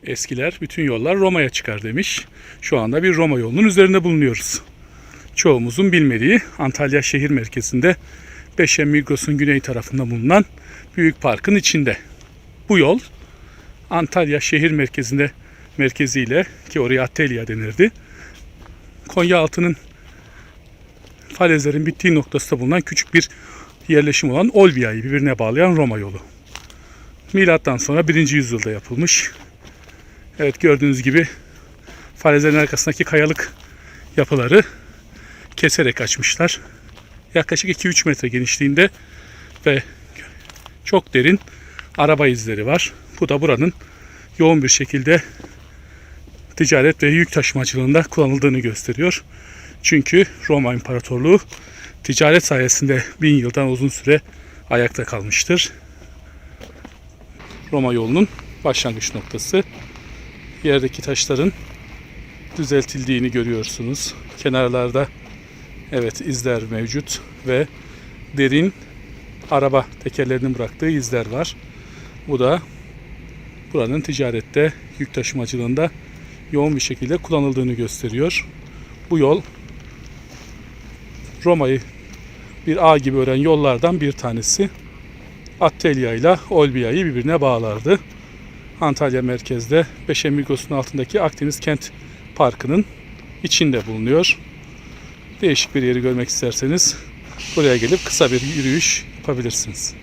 Eskiler bütün yollar Roma'ya çıkar demiş. Şu anda bir Roma yolunun üzerinde bulunuyoruz. Çoğumuzun bilmediği Antalya şehir merkezinde Beşen Migros'un güney tarafında bulunan büyük parkın içinde. Bu yol Antalya şehir merkeziyle, ki oraya Attelya denirdi, Konyaaltı'nın falezlerin bittiği noktasında bulunan küçük bir yerleşim olan Olbia'yı birbirine bağlayan Roma yolu. Milattan sonra 1. yüzyılda yapılmış. Evet, gördüğünüz gibi falezlerin arkasındaki kayalık yapıları keserek açmışlar. Yaklaşık 2-3 metre genişliğinde ve çok derin araba izleri var. Bu da buranın yoğun bir şekilde ticaret ve yük taşımacılığında kullanıldığını gösteriyor. Çünkü Roma İmparatorluğu ticaret sayesinde 1000 yıldan uzun süre ayakta kalmıştır. Roma yolunun başlangıç noktası. Yerdeki taşların düzeltildiğini görüyorsunuz. Kenarlarda evet izler mevcut ve derin araba tekerlerinin bıraktığı izler var. Bu da buranın ticarette, yük taşımacılığında yoğun bir şekilde kullanıldığını gösteriyor. Bu yol Roma'yı bir ağ gibi ören yollardan bir tanesi. Attelya ile Olbia'yı birbirine bağlardı. Antalya merkezde Beşen Migros'un altındaki Akdeniz Kent Parkı'nın içinde bulunuyor. Değişik bir yeri görmek isterseniz buraya gelip kısa bir yürüyüş yapabilirsiniz.